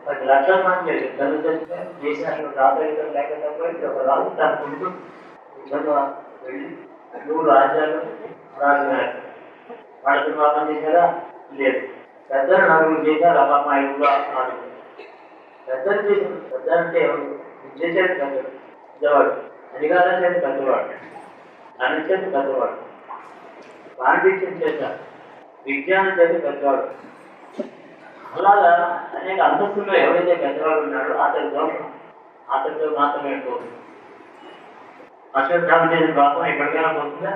Speaker 2: 10 లక్షల మంది లేదు. ఇద్దరు చచ్చిపోయి దేశానికి రాజరికం లేకపోతే ఒక రాజు తన ముందు ఇద్దరు వెళ్ళి 3 రాజ్యాలు రాజుగారు వాళ్ళకి పాపం చేశారా? లేదు. పెద్దలు 4 చేశారు. ఆ పాపం 5 4 పెద్దలు చేసిన పెద్ద అంటే ఎవరు? విద్య చేతి పెద్దలు, పెద్దవాడు. అధికారం చేతి పెద్దవాడు, ధనం చేతి పెద్దవాడు, పాండిత్యం చేత, విజ్ఞానం చేతి పెద్దవాడు. అలాగా అనేక అంతస్తుల్లో ఎవరైతే పెద్దవాడు ఉన్నాడో అతని దోషం అతనితో మాత్రమే పోతుంది. అశ్వత్థామ చేసిన పాపం ఎక్కడికైనా పోతుందా?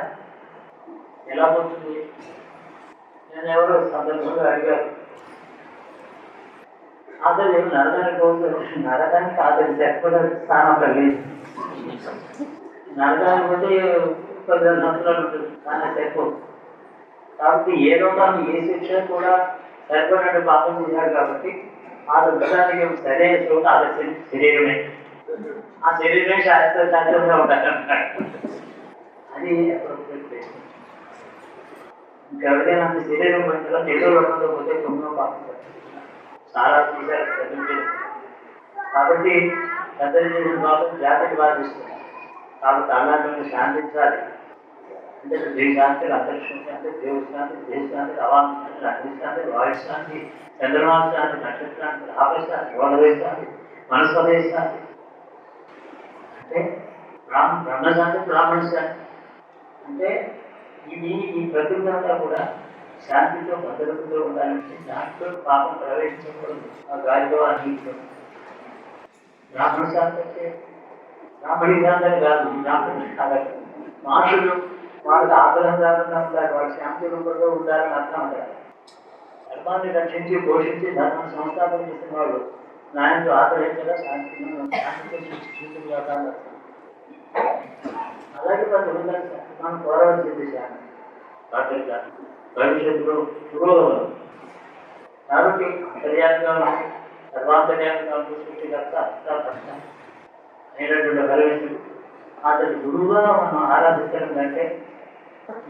Speaker 2: ఎలా పోతుంది? నేను ఎవరో సందర్భంగా అడిగారు, అతను నరకానికి పోతుంది. నరకానికి అతను చెప్పడం స్థానం లేదు. నరకానికి పోతే 10 సంవత్సరాలు ఉంటుంది, కానీ సరిపోదు. కాబట్టి ఏ లోకాన్ని ఏ శిక్ష కూడా సరిపోయినట్టు పాపం చేశాడు. కాబట్టి ఆ దుఃఖానికి సరైన చోట అతని శరీరమే. ఆ శరీరమే శాస్త్రంగా ఉండాలంటాడు. అది ఇంకెవరికైనా అంత శరీరం పట్టిన తెలుగు లోకంలో పోతే తొమ్మిదో పాపం చాలా తీశారు చదివించారు. కాబట్టి పెద్దలు చేసిన పాపం జాతికి బాధిస్తుంది. కాబట్టి అలాంటి శాంతించాలి అంటే దేశాంతి, అంతరిక్ష శాంతి, దేవశాంతి, దేశాంతి, అవాంశాంతి, అగ్నిశాంతి, వాయుశాంతి, చంద్రమాశాంతి, నక్షత్రాంతి, ఆపశాంతి, గోడవేశాంతి, మనస్పదేశాంతి అంటే బ్రహ్మశాంతి, బ్రాహ్మణ శాంతి. అంటే ఈ ప్రకృతి అంతా కూడా శాంతితో భద్రతతో ఉండాలంటే దాంట్లో పాపం ప్రవేశించకూడదు. ఆ గాలిలో ఆ నీటిలో బ్రాహ్మణ శాంతి అంటే బ్రాహ్మణి శాంతం కాదు, బ్రాహ్మణ కాబట్టి మహర్షులు వాళ్ళకి ఆగ్రహం రాకుండా ఉండాలి, వాళ్ళ శాంతి రూపంలో ఉండాలని అర్థం అంటారు. ధర్మాన్ని రక్షించి పోషించి ధర్మం సంస్థాపన చేసిన వాళ్ళు న్యాయంతో ఆగ్రహించగా శాంతితో సృష్టించింది కాదు. అలాగే వాళ్ళు ఉండాలి సార్, మనం పోరాడాల్సింది శాంతి భవిష్యత్తులో పురోగమనం. కాబట్టి అంతర్యాత్మగా సర్వాంతర్యాత్మగా సృష్టికర్త అయినటువంటి భగవంతుడు అతని గురువుగా మనం ఆరాధించడం కంటే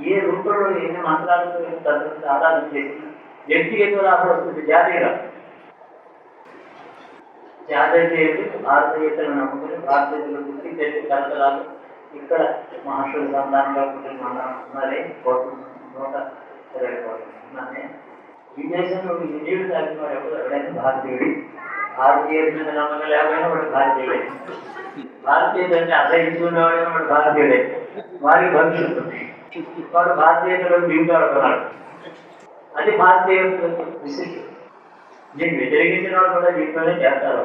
Speaker 2: ఏ రూపంలో ఎన్ని మంత్రాలతో తత్వంతో ఆరాధన చేసిన వ్యక్తిగత లాభం వస్తుంది. జాతీయ భారతీయతను నమ్ముకుని భారతీయులు గుర్తి తెలిసి కలతలాలు ఇక్కడ మహర్షుల సంతానంగా ఉన్నారే 120 కోట్లు. ఈ దేశంలో ఇండియుడు తాగిన వాడు ఎవరైనా భారతీయుడి, భారతీయుల మీద నమ్మకం లేకపోయినా వాడు భారతీయుడే, భారతీయుడు అంటే అసహించుకునేవాడైనా వాడు భారతీయుడే. వారికి భవిష్యత్తు వాడు భారతీయతలో దిగుతాడుతున్నాడు. అది భారతీయ విశిష్టం. దీన్ని వ్యతిరేకించిన వాడు కూడా దీంట్లోనే చేస్తారు.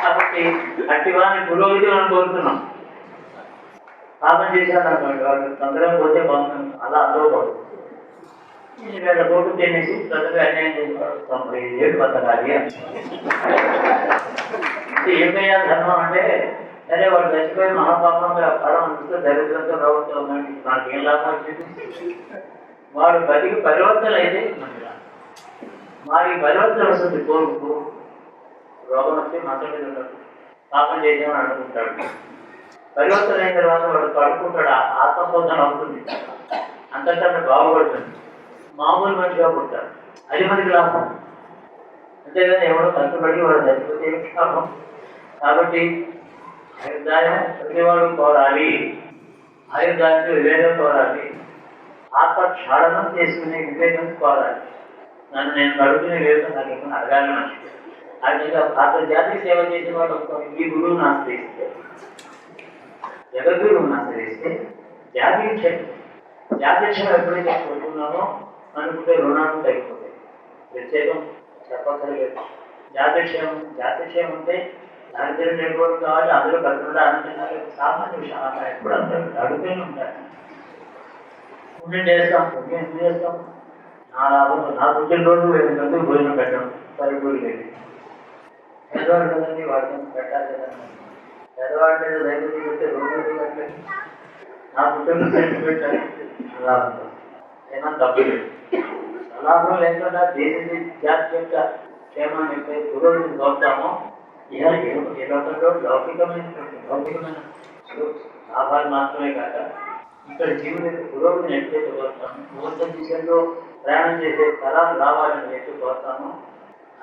Speaker 2: కాబట్టి అట్టి వారిని పురోగతి మనం కోరుతున్నాం. పాపం చేశాడు అనుకోండి, వాళ్ళు తొందరగా పోతే బాగుంటుంది, అలా అనుకోకూడదు. 2000 కోట్లు తినేసి తొందరగా అన్యాయం చేసుకోవడం 95 ఏళ్ళు బతకాలి అంటే ఏమయ్యా ధర్మం అంటే, సరే వాడు చచ్చిపోయి మహాపాపంగా ఫలం అంతా దరిద్రంతో ప్రభుత్వం ఉందండి, నాకు ఏం లాభం వచ్చింది. వాడు బతికి పరివర్తన అయితే వారికి పరివర్తన వస్తుంది. కోరుకు రోగం వచ్చి మతం మీద ఉంటాడు, పాపం చేసామని అనుకుంటాడు. పరివర్తన అయిన తర్వాత వాడు పడుకుంటాడు, ఆత్మబోధన అవుతుంది, అంతకన్నా బాగుపడుతుంది, మామూలు మనిషిగా పుడతాడు. అది మనకి లాభం. అంతేగాని ఎవడో కష్టపడి వాడు చచ్చిపోతే లాభం. కాబట్టి ఆయుర్దాయం ప్రతివాడు కోరాలి, ఆయుర్దాయంతో వివేకం కోరాలి, ఆత్మక్షాళనం చేసుకునే వివేకం కోరాలి. నన్ను నేను కడుపునే వివేకం నాకు ఏమైనా అడగాలి మనిషి. అది భారత జాతికి సేవ చేసిన వాడు ఈ గురువును ఆశ్రయిస్తే, జగద్గురువును ఆశ్రయిస్తే జాతిక్షం ఎప్పుడైతే కోరుకున్నామో అనుకుంటే రుణాలు తగ్గిపోతాయి. ప్రత్యేకం చెప్పక్కర్లేదు. జాతిక్షేమం ఉంటే దారిద్ర్యం లేకపోవడం కావాలి, అందరూ కడుపుండా ఆనందంగా సామాన్య విషయం. ఎప్పుడు అందరూ అడుగుతూనే ఉంటారు. పుణ్యం చేస్తాం, పుణ్యం చేస్తాం, నా లాభం నా పుట్టినరోజు 5 గంటలకు భోజనం పెట్టడం పరిపూర్తి లేదు. పేదవాడు కదండి, వాడికి పెట్టాలి కదా. పేదవాడి మీద దైవం పెడితే 2 గంటలు పెట్టలేదు, నా పుట్టినరోజు పెట్టాలి, లాభం ఏమన్నా తప్పు లేదు. లాభం లేకుండా దేశ జాతి యొక్క క్షేమాన్ని ఎప్పుడైతే పురోగతిని కోరుతామో, ఈ లోకంలో భౌతికమైన లాభాలు మాత్రమే కాక ఇక్కడ జీవుల యొక్క పురోగతిని ఎప్పుడైతే కోరుతామో, నూతన దిశల్లో ప్రయాణం చేసే తరాలు రావాలని ఎప్పుడు కోరుతామో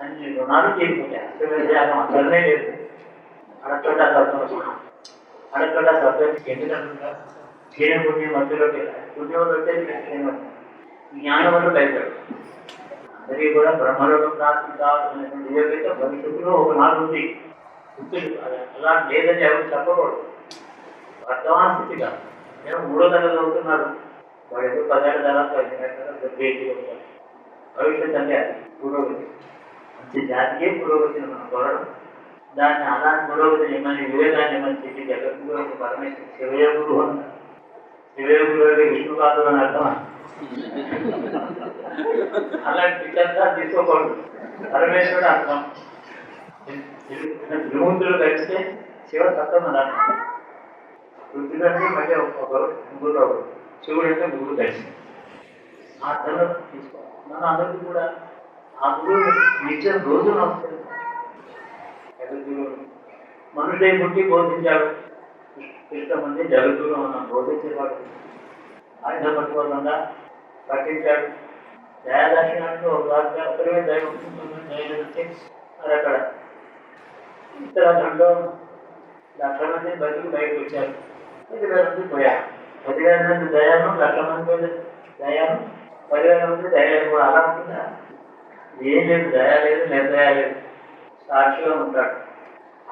Speaker 2: అన్ని రుణాలు తీరిపోతాయి. అసలు అక్కడనే లేదు. అడగొట్ట సత్యం ఎందుకంటున్నా క్షీణ పుణ్యం మధ్యలోకి పుణ్యంలో వచ్చేది జ్ఞానంలో బయటపడు. అందరికీ కూడా బ్రహ్మలోకం ప్రాప్తి కావాల్సినటువంటి యోగ్యత భవిష్యత్తులో ఒకనాడు ఉంది. అలా లేదని ఎవరు చెప్పకూడదు. వర్తమాన స్థితి కాదు. నేను 3వ తరగతి చదువుతున్నాడు, వాడు ఏదో 10 ఏళ్ళ తర్వాత 5 ఏళ్ళ తర్వాత భవిష్యత్తు అంటే అది పురోగతి. మంచి జాతికే పురోగతిని మనం కోరడం, దాన్ని అలాంటి పురోగతిని ఏమని వివేకాన్ని ఏమని చెప్పి జగద్గురు పరమేశ్వర శివయ గురువు అన్నారు. శివయ గురువు విష్ణు కాదు అని అర్థం. అలాంటి పిచ్చంతా తీసుకోకూడదు. పరమేశ్వరుడు అర్థం. త్రిమూర్తులు కలిస్తే శివ తత్వం అని అర్థం. వృద్ధులు అంటే మళ్ళీ ఒకరు ముగ్గురు ఒకరు, శివుడు అంటే ముగ్గురు కలిసి ఆ అర్థంలో తీసుకోవాలి. మన అందరికీ కూడా ఆ గురువు నిత్యం రోజు నమస్కారం. జగద్గురువు మనుషులే పుట్టి బోధించాడు. కృష్ణమంది జగద్గురు మనం బోధించేవాడు. ఆయన పట్టుకోకుండా పట్టించాడు. దయాదర్శనానికి ఒక వాక్యం అక్కడే దైవం దయచేసి అది అక్కడ ఉత్తరాఖండ్లో 1,00,000 మంది బయటకు వచ్చారు. 10,000 మంది పోయారు. 10,000 మంది దయాను, 1,00,000 మంది దయాను, 10,000 మంది దయాలు కూడా అలా ఉంటుందా? ఏం లేదు, దయా లేదు, నిర్దయ లేదు, సాక్షిగా ఉంటాడు.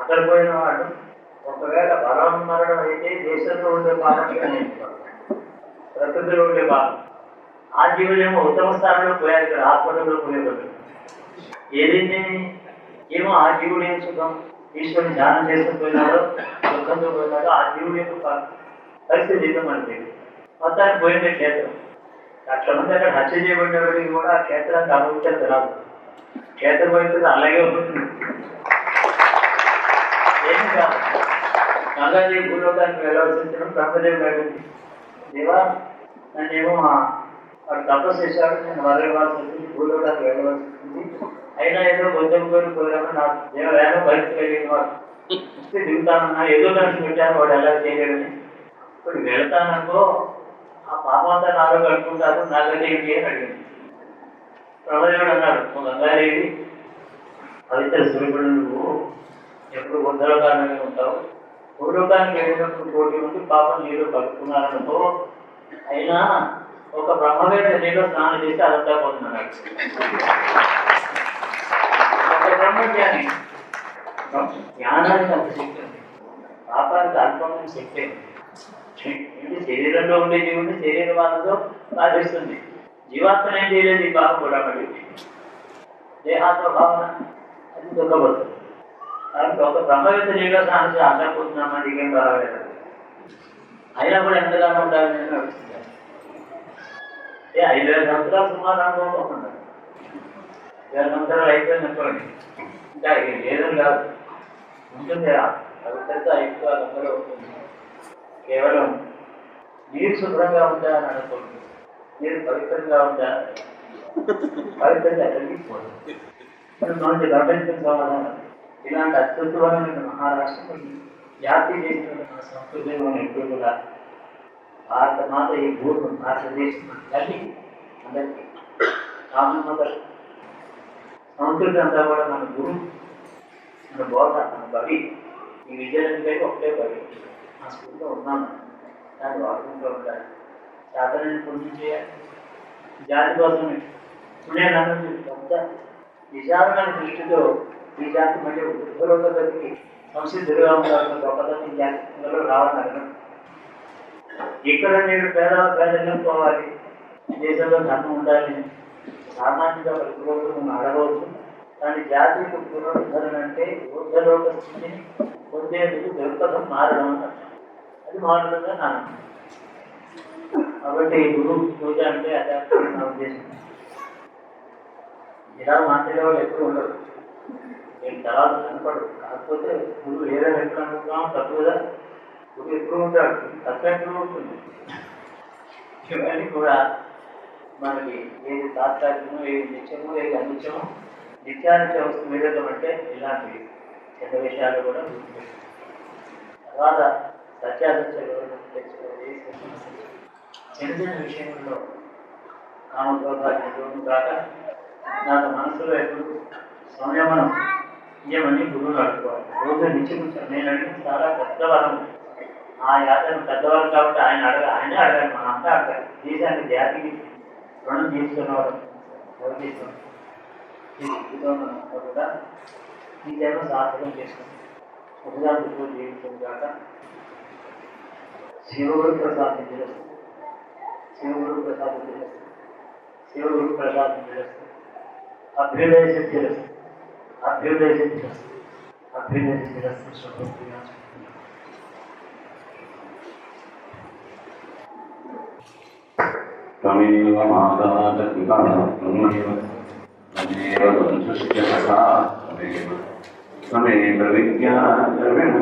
Speaker 2: అక్కడ పోయిన వాడు ఒకవేళ బలం మరణం అయితే దేశంలో ఉండే పాపంగా నేర్చుకోవాలి, ప్రకృతిలో ఉండే పాపం. ఆ జీవులేమో ఉత్తమ స్థానంలో పోయారు, ఇక్కడ హాస్పిటల్లో పోయేవాళ్ళు. ఏదైతే ఏమో ఆ జీవుడు ఏం సుఖం, ఈశ్వరుని ధ్యానం చేసుకుపోయినాడో దుఃఖంతో పోయినాడో ఆ జీవుడు యొక్క పరిస్థితి ఏదో మనకి తెలియదు. మొత్తానికి పోయిందే క్షేత్రం. అట్లా మంది అక్కడ హత్య చేయబడినప్పటికీ కూడా ఆ క్షేత్రానికి అనుభవించేది రాదు. క్షేత్రం పరిస్థితి అలాగే ఉంటుంది. ఏమి కాదు. గంగాదేవి భూలోకానికి వెళ్ళవలసిన బ్రహ్మదేవుడు అడిగింది, దేవా నన్నేమో వాడు తపస్సు చేశాడు, నేను వరవాల్సి వచ్చింది, భూలోకానికి వెళ్ళవలసి ఉంది, అయినా ఏదో కొంచెం కోరినామని నాకు దేవయానో పరిస్థితి కలిగిన వాడు దిగుతానన్నా ఏదో కలిసి పెట్టాను, వాడు ఎలా చేయలేడని. ఇప్పుడు వెళ్తాననుకో ఆ పాపంతా నాలో కట్టుకుంటారు, నాకైతే ఏంటి అని అడిగింది. బ్రహ్మదేవుడు అన్నాడు, నువ్వు గంగాదేవి పవిత్ర సూర్యుడు, నువ్వు ఎప్పుడు ఉత్తరకాలంగా ఉంటావు, భూలోకానికి వెళ్ళినప్పుడు పోటీ ఉండి పాపం నీళ్ళు కట్టుకున్నారనుకో, అయినా ఒక బ్రహ్మవేద నీళ్ళు స్నానం చేసి అదంతా పోతున్నాడు. ఒక బ్రహ్మజ్ఞాని జ్ఞానానికి అంత శక్తి ఉంది, పాపానికి అల్పమైన శక్తి ఉంది. శరీరంలో ఉండే జీవుని శరీర వాళ్ళతో బాధిస్తుంది. జీవాత్మ ఏం చేయలేదు ఈ పాపం కూడా పడి దేహాత్మ భావన అది దుఃఖపడుతుంది. కాబట్టి ఒక బ్రహ్మవేత్త నీళ్ళలో స్నానం చేసి అడ్డపోతున్నామా నీకేం పర్వాలేదు, అయినా కూడా ఎంతగానో ఉండాలి నేను అడుగుతున్నాను. 5,000 సంవత్సరాలు సుమారు అనుకోకుండా 2,000 సంవత్సరాలు అయిపోయింది అనుకోండి, ఇంకా లేదని కాదు ఉంటుంది. పవిత్రత ఎక్కువ అందులో ఉంటుంది. కేవలం నీరు శుభ్రంగా ఉందా అని అనుకోండి, నీరు పవిత్రంగా ఉందా, పవిత్రంగా తగ్గిపోదు. మనకి గమనించిన సమాధానం ఇలాంటి అత్యుత్తమైన మహారాష్ట్ర జాతి చేసిన మన సంస్కృతి మనం ఎప్పుడు కూడా భారత మాత ఈ భూమి భారతదేశం తల్లి అందరికీ కామన్ మదర్. సంస్కృతి అంతా కూడా మన గురువు, మన బోధ, మన బడి. ఈ విద్యలన్నీ ఒకటే బడి. ఆ స్కూల్లో ఉన్నాను, దాన్ని వాడుకుంటూ ఉండాలి, సాధనని పుణ్యం చేయాలి. జాతి కోసమే పుణ్యాన్ని కొంత విశాలమైన దృష్టితో ఈ జాతి మళ్ళీ ఉద్యోగకి సంసిద్ధులుగా ఉండాలని గొప్పతనం ఈ జాతిలో రావాలని అడగడం. ఇక్కడ నేను పేదలు పోవాలి, దేశంలో ధర్మం ఉండాలి, సామాన్యంగా ప్రతి రోజు మనం అడగవచ్చు. కానీ జాతీయ పునరుద్ధరణ అంటే ఊర్ధలోక స్థితిని పొందేందుకు దృక్పథం మారడం అన్నమాట. అది మారుతుందా నా కాబట్టి గురు పూజ అంటే అధ్యాత్మిక నా ఉద్దేశం. ఇలా మాట్లాడే వాళ్ళు ఎప్పుడు ఉండరు, నేను తర్వాత కనపడదు. కాకపోతే గురువు ఏదైనా ఎప్పుడు అనుకుంటున్నాం తప్పు కదా, గురువు ఎప్పుడు ఉంటాడు, తప్పు ఎప్పుడు ఉంటుంది. ఇవన్నీ కూడా మనకి ఏది తాత్కాలికమో, ఏది నిత్యమో, ఏది అనిత్యమో, నిత్యానిత్య వస్తు వివేకం అంటే ఇలాంటి చిన్న విషయాలు కూడా గుర్తుపెట్టాలి. తర్వాత సత్యాసత్య తెలుసుకోవాలి. చిన్న చిన్న విషయంలో కామక్రోధాన్ని కాక నాకు మనసులో ఎప్పుడు సంయమనం ఇవ్వమని గురువులు అడుకోవాలి. రోజు నిశ్చయించాలి. నేను అడిగిన చాలా పెద్దవారం, ఆ యాత్రను పెద్దవారు కాబట్టి ఆయనే అడగాలి, మనం అంతా అడగాలి. దేశానికి జాతికి రుణం తీసుకున్నవారు కూడా ఈ జన్మ సార్థకం చేసుకుంటాం. ఉపదాంతో జీవితం కాక శివగురు ప్రసాదం చేస్తాం, శివగురు ప్రసాదం చేస్తాం, శివగురు ప్రసాదం చేస్తాం. అభ్యుదయ సిద్ధి చేస్తాం, అభ్యుదయ సిద్ధి చేస్తాం, అభ్యుదయ సిద్ధి చేస్తాం.
Speaker 3: त्वमेव माता पिता त्वमेव त्वमेव बन्धुश्च सखा त्वमेव विद्या त्वमेव